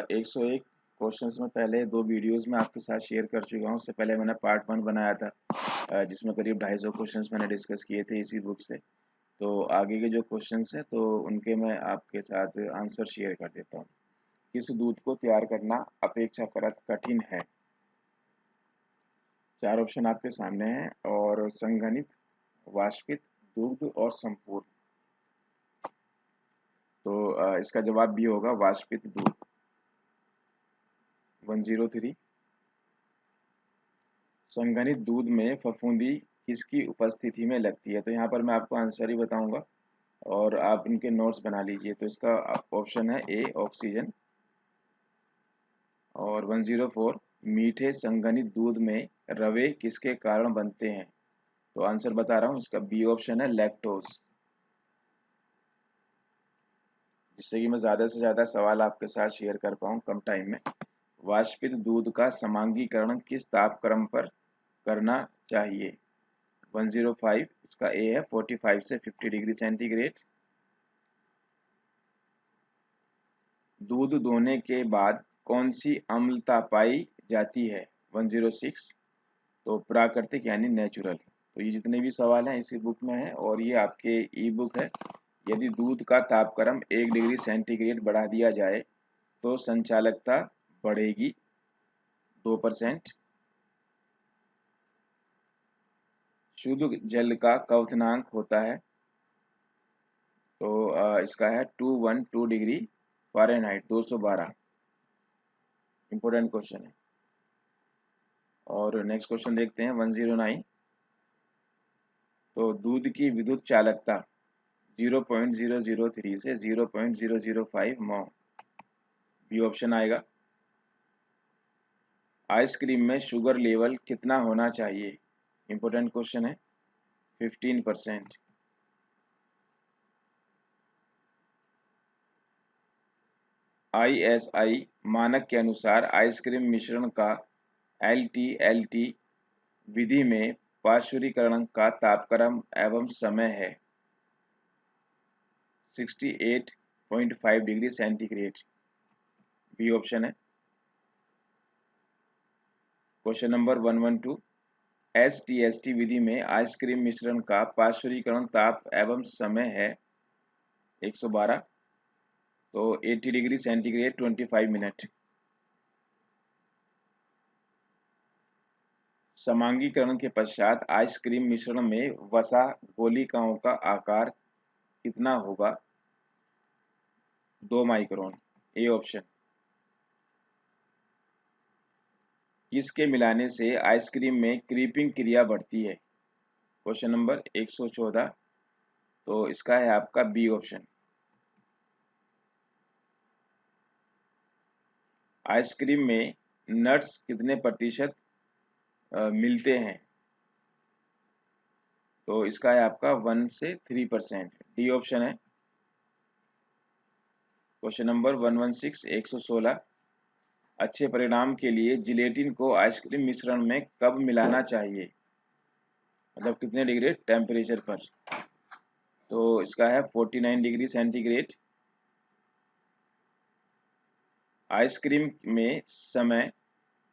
101 questions में पहले 2 videos में आपके साथ शेयर कर चुका हूँ। उससे पहले मैंने पार्ट 1 बनाया था जिसमें करीब 250 क्वेश्चंस मैंने डिस्कस किए थे इसी बुक से। तो आगे के जो क्वेश्चंस हैं तो उनके मैं आपके साथ आंसर शेयर कर देता हूँ। किस दूध को तैयार करना अपेक्षाकृत कठिन है? 4 ऑप्शन आपके सामने हैं और संघनित, वाष्पित, दुग्ध और संपूर्ण। तो इसका जवाब भी होगा वाष्पित दूध। 103। संघनित दूध में फफूंदी किसकी उपस्थिति में लगती है? तो यहाँ पर मैं आपको आंसर ही बताऊंगा और आप इनके नोट्स बना लीजिए। तो इसका ऑप्शन है ए ऑक्सीजन। और 104 मीठे संघनित दूध में रवे किसके कारण बनते हैं? तो आंसर बता रहा हूँ, इसका बी ऑप्शन है लैक्टोज। जिससे कि मैं ज़्यादा से ज़्यादा सवाल आपके साथ शेयर कर पाऊँ कम टाइम में। वाष्पित दूध का समांगीकरण किस तापक्रम पर करना चाहिए? 105 इसका ए है 45 से 50 डिग्री सेंटीग्रेड। दूध दोहने के बाद कौन सी अम्लता पाई जाती है? 106 तो प्राकृतिक यानी नेचुरल। तो ये जितने भी सवाल हैं इसी बुक में है और ये आपके ई बुक है। यदि दूध का तापक्रम 1 डिग्री सेंटीग्रेड बढ़ा दिया जाए तो संचालकता बढ़ेगी 2%। शुद्ध जल का क्वथनांक होता है तो इसका है 212 डिग्री फ़ारेनहाइट 212। इंपॉर्टेंट क्वेश्चन है। और नेक्स्ट क्वेश्चन देखते हैं 109। तो दूध की विद्युत चालकता 0.003 से 0.005 मॉ। बी ऑप्शन आएगा। आइसक्रीम में शुगर लेवल कितना होना चाहिए? इंपॉर्टेंट क्वेश्चन है। 15%। ISI मानक के अनुसार आइसक्रीम मिश्रण का LTLT विधि में पार्श्वीकरण का तापक्रम एवं समय है 68.5 डिग्री सेंटीग्रेड। बी ऑप्शन है। क्वेश्चन नंबर 112 STST विधि में आइसक्रीम मिश्रण का पार्श्वीकरण ताप एवं समय है 112 तो 80 डिग्री सेंटीग्रेड 25 मिनट। समांगीकरण के पश्चात आइसक्रीम मिश्रण में वसा गोलिकाओं का आकार कितना होगा? 2 माइक्रोन। A option. किसके मिलाने से आइसक्रीम में क्रीपिंग क्रिया बढ़ती है? क्वेश्चन नंबर 114 तो इसका है आपका बी ऑप्शन। आइसक्रीम में नट्स कितने प्रतिशत मिलते हैं? तो इसका है आपका 1 से 3%। डी ऑप्शन है। क्वेश्चन नंबर 116 116 अच्छे परिणाम के लिए जिलेटिन को आइसक्रीम मिश्रण में कब मिलाना चाहिए? मतलब कितने डिग्री टेम्परेचर पर? तो इसका है 49 डिग्री सेंटीग्रेड। आइसक्रीम में समय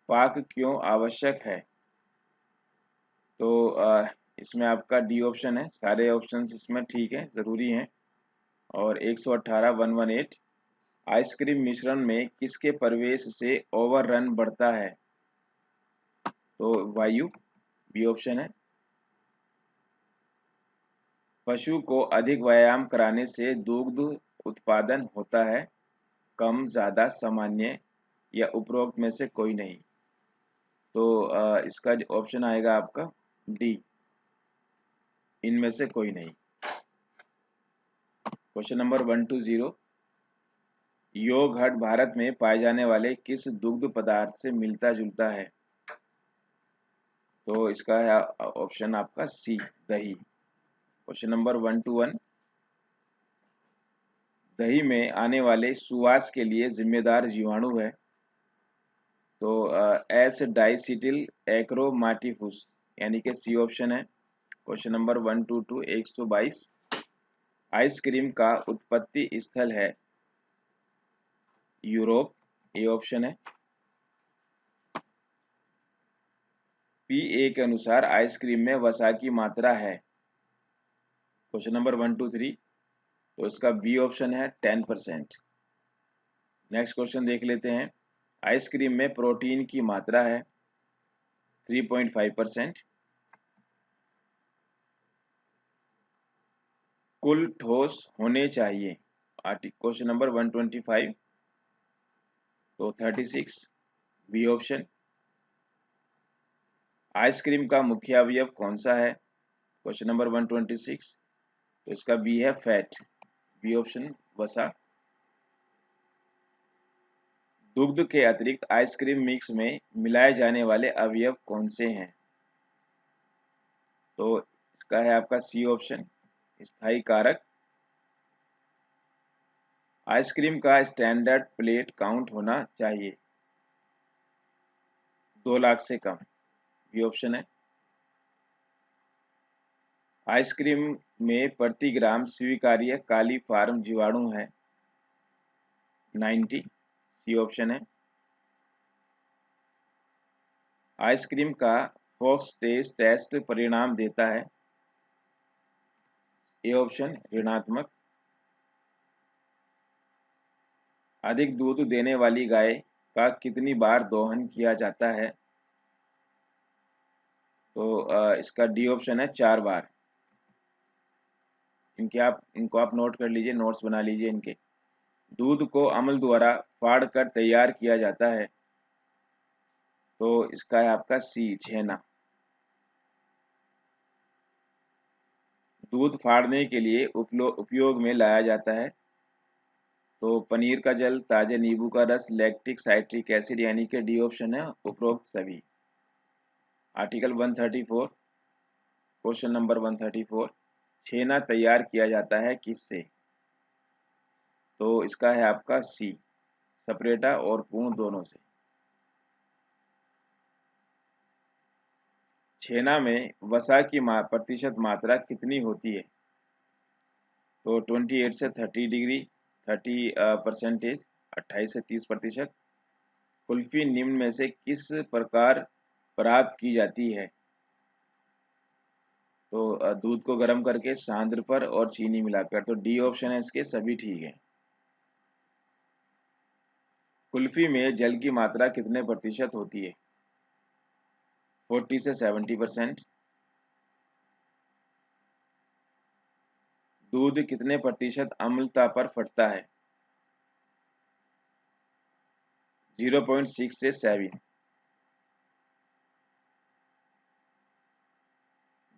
पाक क्यों आवश्यक है? तो इसमें आपका डी ऑप्शन है। सारे ऑप्शंस इसमें ठीक है, ज़रूरी हैं। और 118 118 आइसक्रीम मिश्रण में किसके प्रवेश से ओवररन बढ़ता है? तो वायु। बी ऑप्शन है। पशु को अधिक व्यायाम कराने से दुग्ध उत्पादन होता है? कम, ज़्यादा, सामान्य या उपरोक्त में से कोई नहीं। तो इसका ऑप्शन आएगा आपका डी, इनमें से कोई नहीं। क्वेश्चन नंबर 120 योगहट भारत में पाए जाने वाले किस दुग्ध पदार्थ से मिलता जुलता है? तो इसका है ऑप्शन आपका सी, दही। क्वेश्चन नंबर 121 दही में आने वाले सुवास के लिए जिम्मेदार जीवाणु है? तो एस डाइसिटिल एक्रोमाटिफुस यानी कि सी ऑप्शन है। क्वेश्चन नंबर 122 122 आइसक्रीम का उत्पत्ति स्थल है? यूरोप, ए ऑप्शन है। पीए के अनुसार आइसक्रीम में वसा की मात्रा है। क्वेश्चन नंबर 1 2 3, तो इसका बी ऑप्शन है 10%। नेक्स्ट क्वेश्चन देख लेते हैं। आइसक्रीम में प्रोटीन की मात्रा है 3.5%। कुल ठोस होने चाहिए। क्वेश्चन नंबर 125, तो 36 बी ऑप्शन। आइसक्रीम का मुख्य अवयव कौन सा है? क्वेश्चन नंबर 126, तो इसका बी है फैट, बी ऑप्शन वसा। दुग्ध के अतिरिक्त आइसक्रीम मिक्स में मिलाए जाने वाले अवयव कौन से हैं? तो इसका है आपका सी ऑप्शन, स्थायी कारक। आइसक्रीम का स्टैंडर्ड प्लेट काउंट होना चाहिए 2 लाख से कम, बी ऑप्शन है। आइसक्रीम में प्रति ग्राम स्वीकार्य काली फार्म जीवाणु है 90, सी ऑप्शन है। आइसक्रीम का फॉक्स टेस्ट परिणाम देता है, ए ऑप्शन ऋणात्मक। अधिक दूध देने वाली गाय का कितनी बार दोहन किया जाता है? तो इसका डी ऑप्शन है 4 बार। इनको आप नोट कर लीजिए, नोट्स बना लीजिए इनके। दूध को अमल द्वारा फाड़ कर तैयार किया जाता है, तो इसका है आपका सी छेना। दूध फाड़ने के लिए उपयोग में लाया जाता है, तो पनीर का जल, ताजे नींबू का रस, लैक्टिक साइट्रिक एसिड, यानी कि डी ऑप्शन है उपरोक्त सभी। आर्टिकल 134, क्वेश्चन नंबर 134, छेना तैयार किया जाता है किससे? तो इसका है आपका सी सपरेटा और पूर्ण दोनों से। छेना में वसा की प्रतिशत मात्रा कितनी होती है? तो 28 से 30 डिग्री 30%, 28 से 30%। कुल्फी निम्न में से किस प्रकार प्राप्त की जाती है? तो दूध को गर्म करके, सांद्र पर और चीनी मिलाकर, तो डी ऑप्शन है इसके सभी ठीक है। कुल्फी में जल की मात्रा कितने प्रतिशत होती है? 40 से 70%। दूध कितने प्रतिशत अम्लता पर फटता है? 0.6 से 7।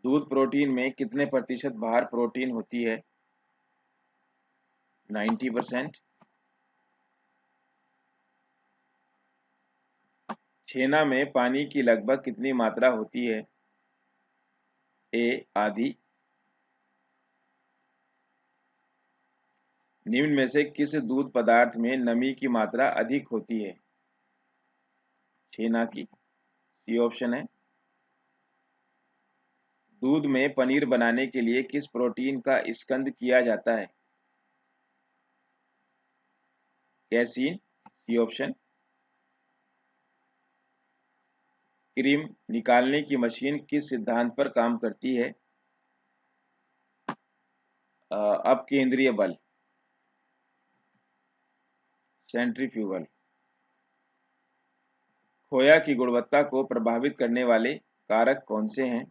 दूध प्रोटीन में कितने प्रतिशत बाहर प्रोटीन होती है? 90%। छेना में पानी की लगभग कितनी मात्रा होती है? ए आधी। निम्न में से किस दूध पदार्थ में नमी की मात्रा अधिक होती है? छेना की, सी ऑप्शन है। दूध में पनीर बनाने के लिए किस प्रोटीन का स्कंद किया जाता है? Casein, C option. क्रीम निकालने की मशीन किस सिद्धांत पर काम करती है? अपकेंद्रीय बल, सेंट्रीफ्यूगल। खोया की गुणवत्ता को प्रभावित करने वाले कारक कौन से हैं?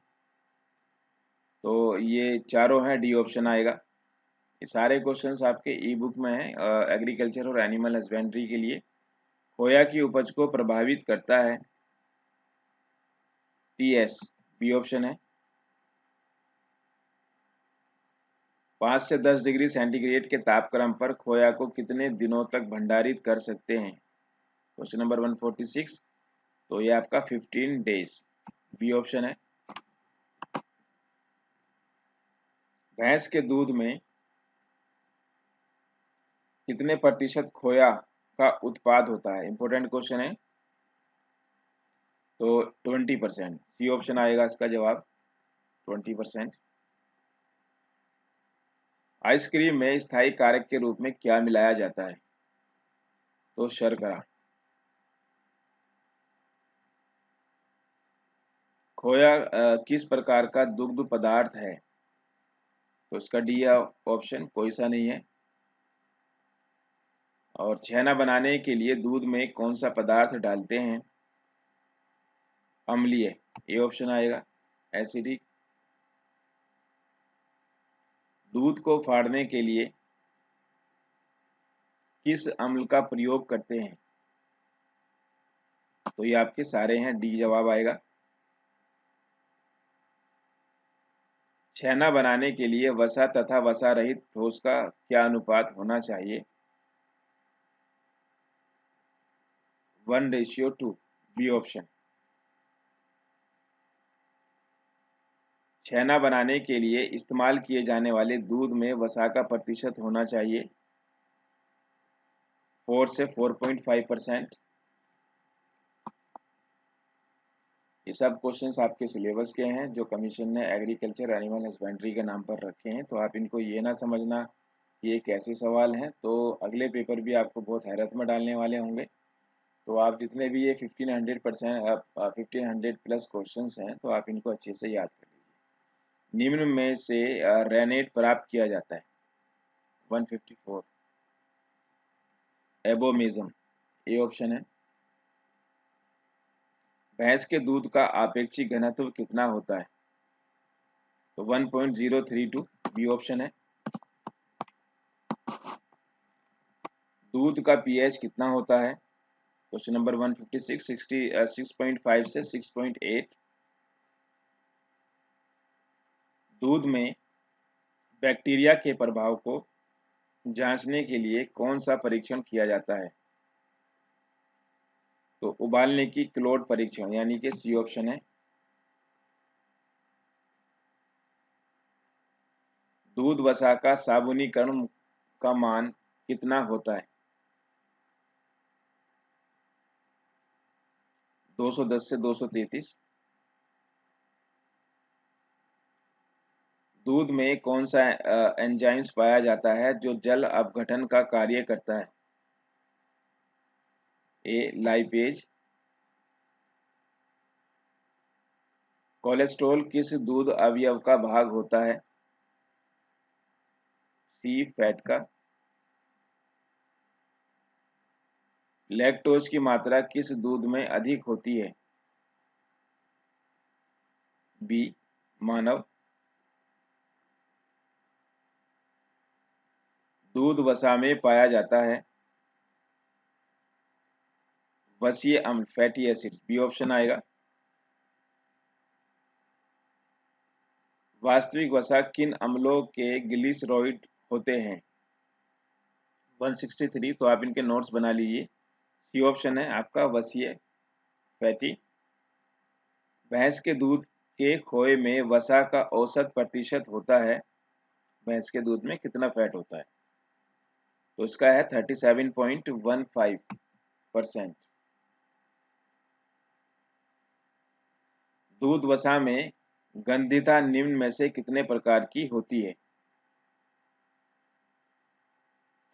तो ये चारों हैं, डी ऑप्शन आएगा। ये सारे क्वेश्चंस आपके ई बुक में हैं, एग्रीकल्चर और एनिमल हस्बेंड्री के लिए। खोया की उपज को प्रभावित करता है, टीएस, बी ऑप्शन है। 5 से 10 डिग्री सेंटीग्रेड के तापक्रम पर खोया को कितने दिनों तक भंडारित कर सकते हैं? क्वेश्चन नंबर 146, तो ये आपका 15 डेज, बी ऑप्शन है। भैंस के दूध में कितने प्रतिशत खोया का उत्पाद होता है? इंपॉर्टेंट क्वेश्चन है। तो 20%, सी ऑप्शन आएगा इसका जवाब, 20%। आइसक्रीम में स्थायी कारक के रूप में क्या मिलाया जाता है? तो शर्करा, खोया किस प्रकार का दुग्ध पदार्थ है? तो इसका डी ऑप्शन कोई सा नहीं है। और छेना बनाने के लिए दूध में कौन सा पदार्थ डालते हैं? अम्लीय, ये ऑप्शन आएगा। एसिडिक। दूध को फाड़ने के लिए किस अम्ल का प्रयोग करते हैं? तो ये आपके सारे हैं, डी जवाब आएगा। छेना बनाने के लिए वसा तथा वसा रहित ठोस का क्या अनुपात होना चाहिए? 1:2, बी ऑप्शन। छेना बनाने के लिए इस्तेमाल किए जाने वाले दूध में वसा का प्रतिशत होना चाहिए 4 से 4.5%। ये सब क्वेश्चंस आपके सिलेबस के हैं जो कमीशन ने एग्रीकल्चर एनिमल हस्बेंड्री के नाम पर रखे हैं। तो आप इनको ये ना समझना कि ये कैसे सवाल हैं, तो अगले पेपर भी आपको बहुत हैरत में डालने वाले होंगे। तो आप जितने भी ये 1500 प्लस क्वेश्चंस हैं, तो आप इनको अच्छे से याद कर लीजिए। निम्न में से रेनेट प्राप्त किया जाता है? 154, एबोमिज्म, ए ऑप्शन है। भैंस के दूध का आपेक्षिक घनत्व कितना होता है? तो 1.032, बी ऑप्शन है। दूध का पीएच कितना होता है? क्वेश्चन नंबर 156, 6.5 से 6.8। दूध में बैक्टीरिया के प्रभाव को जांचने के लिए कौन सा परीक्षण किया जाता है? तो उबालने की क्लोड परीक्षण, यानी कि सी ऑप्शन है। दूध वसा का साबुनीकरण का मान कितना होता है? 210 से 233। दूध में कौन सा एंजाइम्स पाया जाता है जो जल अपघटन का कार्य करता है? ए लाइपेज। कोलेस्ट्रॉल किस दूध अवयव का भाग होता है? सी फैट का। लैक्टोज की मात्रा किस दूध में अधिक होती है? बी मानव। दूध वसा में पाया जाता है? वसीय अम्ल, फैटी एसिड, बी ऑप्शन आएगा। वास्तविक वसा किन अम्लों के ग्लिसरॉइड होते हैं? 163, तो आप इनके नोट्स बना लीजिए। सी ऑप्शन है आपका, वसीय फैटी। भैंस के दूध के खोए में वसा का औसत प्रतिशत होता है? भैंस के दूध में कितना फैट होता है? तो इसका है 37.15%। दूध वसा में गंधिता निम्न में से कितने प्रकार की होती है?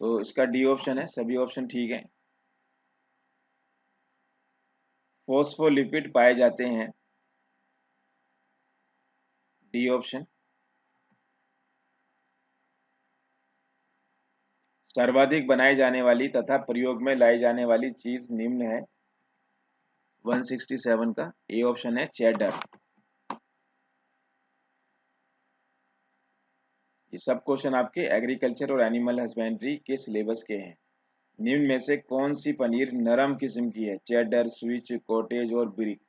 तो इसका डी ऑप्शन है, सभी ऑप्शन ठीक है। फोस्फोलिपिड पाए जाते हैं? D option. सर्वाधिक बनाई जाने वाली तथा प्रयोग में लाई जाने वाली चीज निम्न है? 167 का ए ऑप्शन है, चेडर। ये सब क्वेश्चन आपके एग्रीकल्चर और एनिमल हस्बेंड्री के सिलेबस के हैं। निम्न में से कौन सी पनीर नरम किस्म की है? चेडर, स्विच, कॉटेज और ब्रिक।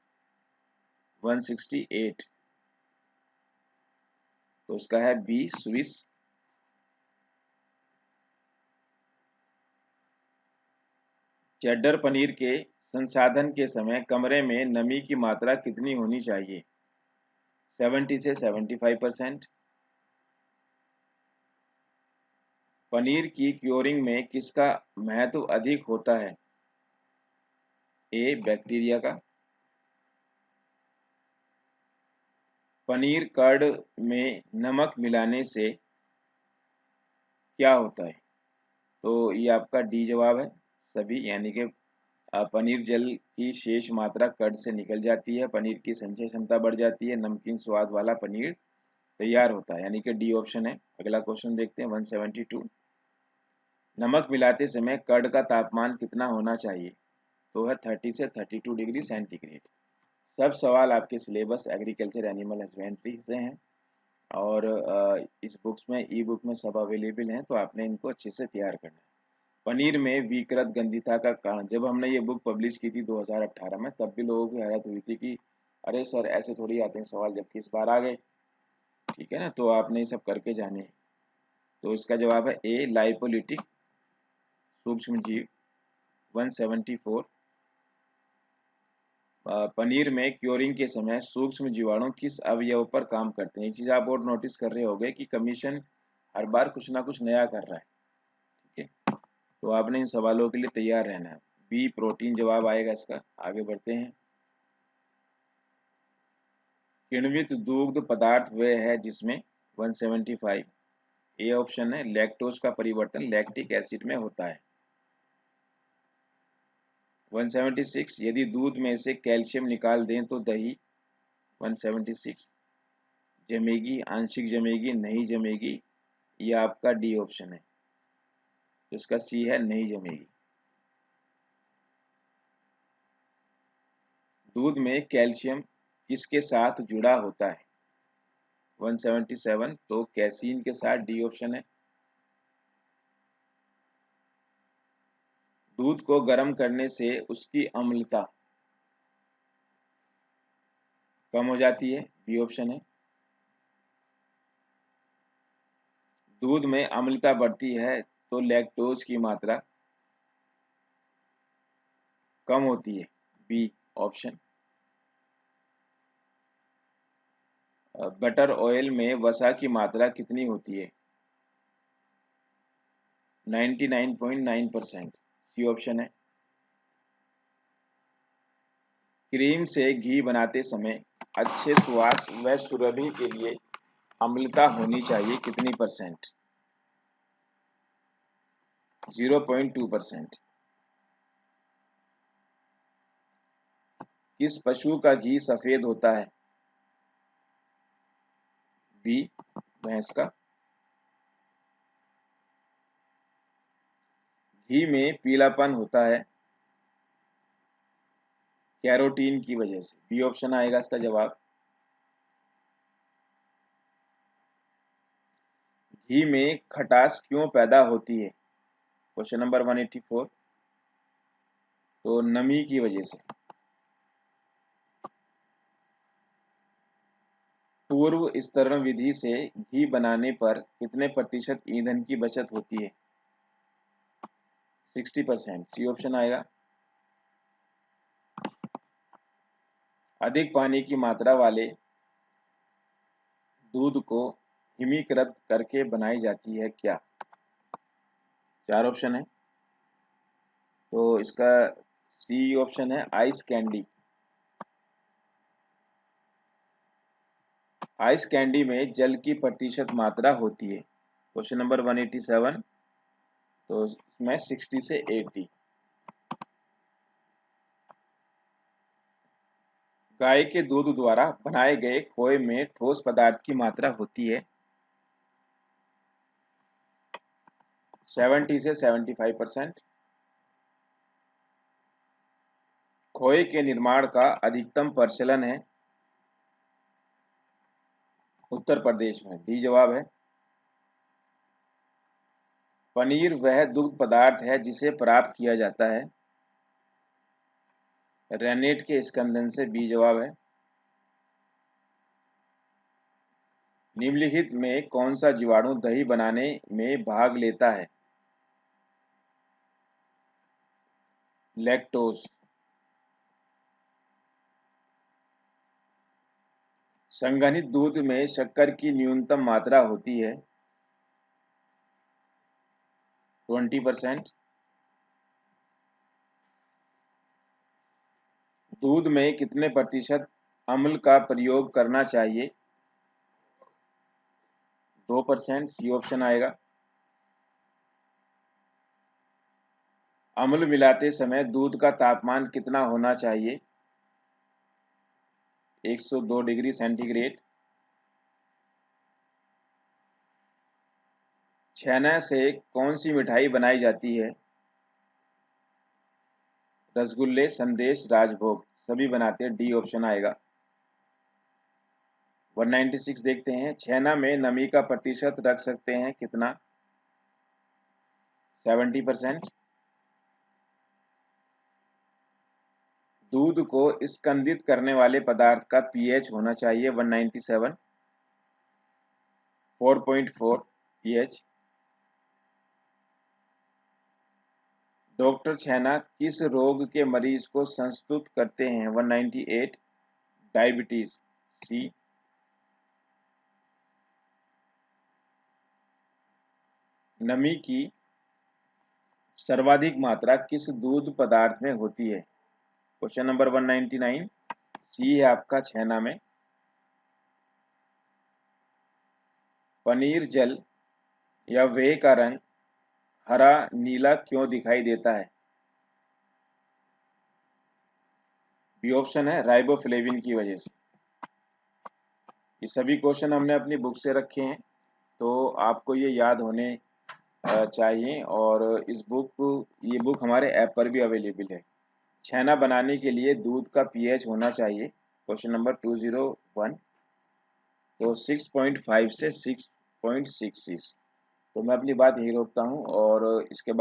168, तो उसका है बी स्विस। चेडर पनीर के संसाधन के समय कमरे में नमी की मात्रा कितनी होनी चाहिए? 70 से 75%। पनीर की क्योरिंग में किसका महत्व अधिक होता है? ए बैक्टीरिया का। पनीर कर्ड में नमक मिलाने से क्या होता है? तो ये आपका डी जवाब है, सभी, यानी कि पनीर जल की शेष मात्रा कर्ड से निकल जाती है, पनीर की संचय क्षमता बढ़ जाती है, नमकीन स्वाद वाला पनीर तैयार होता है, यानी कि डी ऑप्शन है। अगला क्वेश्चन देखते हैं 172। नमक मिलाते समय कर्ड का तापमान कितना होना चाहिए? तो है 30 से 32 डिग्री सेंटीग्रेड। सब सवाल आपके सिलेबस एग्रीकल्चर एनिमल हस्बेंड्री से हैं और इस बुक्स में ई बुक में सब अवेलेबल हैं, तो आपने इनको अच्छे से तैयार करना है। पनीर में विकृत गंधिता का कारण, जब हमने ये बुक पब्लिश की थी 2018 में, तब भी लोगों की हैरत हुई थी कि अरे सर ऐसे थोड़ी आते हैं सवाल, जबकि इस बार आ गए। ठीक है ना, तो आपने ये सब करके जाने हैं। तो इसका जवाब है ए, लाइपोलिटिक सूक्ष्म जीव। 174। पनीर में क्योरिंग के समय सूक्ष्म जीवाणु किस अवयव पर काम करते हैं? ये चीज आप और नोटिस कर रहे होंगे कि कमीशन हर बार कुछ ना कुछ नया कर रहा है। ठीक है, तो आपने इन सवालों के लिए तैयार रहना है। बी, प्रोटीन जवाब आएगा इसका। आगे बढ़ते हैं। किण्वित दुग्ध पदार्थ वह है जिसमें 175 ए ऑप्शन है, लैक्टोज का परिवर्तन लैक्टिक एसिड में होता है। 176 यदि दूध में से कैल्शियम निकाल दें तो दही 176 जमेगी, आंशिक जमेगी, नहीं जमेगी, ये आपका डी ऑप्शन है। तो इसका सी है, नहीं जमेगी। दूध में कैल्शियम किसके साथ जुड़ा होता है? 177 तो कैसीन के साथ, डी ऑप्शन है। दूध को गर्म करने से उसकी अम्लता कम हो जाती है, बी ऑप्शन है। दूध में अम्लता बढ़ती है तो लैक्टोज की मात्रा कम होती है, बी ऑप्शन। बटर ऑयल में वसा की मात्रा कितनी होती है? 99.9%, सी ऑप्शन है। क्रीम से घी बनाते समय अच्छे सुवास व सुरभि के लिए अम्लता होनी चाहिए कितनी परसेंट? 0.2%। किस पशु का घी सफेद होता है? बी, भैंस का। घी में पीलापन होता है कैरोटीन की वजह से, बी ऑप्शन आएगा इसका जवाब। घी में खटास क्यों पैदा होती है? Question number 184। तो नमी की वजह से। पूर्व स्तरण विधि से घी बनाने पर कितने प्रतिशत ईंधन की बचत होती है? 60%, सी ऑप्शन आएगा। अधिक पानी की मात्रा वाले दूध को हिमीकृत करके बनाई जाती है क्या? 4 ऑप्शन है, तो इसका सी ऑप्शन है, आइस कैंडी। आइस कैंडी में जल की प्रतिशत मात्रा होती है। क्वेश्चन नंबर 187, तो इसमें 60 से 80। गाय के दूध द्वारा बनाए गए खोए में ठोस पदार्थ की मात्रा होती है 70 से 75%। खोए के निर्माण का अधिकतम प्रचलन है उत्तर प्रदेश में, डी जवाब है। पनीर वह दुग्ध पदार्थ है जिसे प्राप्त किया जाता है रेनेट के स्कंदन से, बी जवाब है। निम्नलिखित में कौन सा जीवाणु दही बनाने में भाग लेता है? लैक्टोज। संघनित दूध में शक्कर की न्यूनतम मात्रा होती है 20%। दूध में कितने प्रतिशत अम्ल का प्रयोग करना चाहिए? 2%, सी ऑप्शन आएगा। अम्ल मिलाते समय दूध का तापमान कितना होना चाहिए? 102 डिग्री सेंटीग्रेड। छेना से कौन सी मिठाई बनाई जाती है? रसगुल्ले, संदेश, राजभोग। सभी बनाते हैं, डी ऑप्शन आएगा। 196 देखते हैं। छेना में नमी का प्रतिशत रख सकते हैं कितना? 70%। दूध को स्कंदित करने वाले पदार्थ का पीएच होना चाहिए 197, 4.4 पीएच। डॉक्टर छेना किस रोग के मरीज को संस्तुत करते हैं? 198, डायबिटीज, सी। नमी की सर्वाधिक मात्रा किस दूध पदार्थ में होती है? क्वेश्चन नंबर 199, सी है आपका छेना में। पनीर जल या वेह का रंग हरा नीला क्यों दिखाई देता है? बी ऑप्शन है, राइबोफ्लेविन की वजह से। ये सभी क्वेश्चन हमने अपनी बुक से रखे हैं, तो आपको ये याद होने चाहिए। और ये बुक हमारे ऐप पर भी अवेलेबल है। छेना बनाने के लिए दूध का पीएच होना चाहिए, क्वेश्चन नंबर 201, तो 6.5 से 6.66। तो मैं अपनी बात यही रोकता हूँ और इसके बाद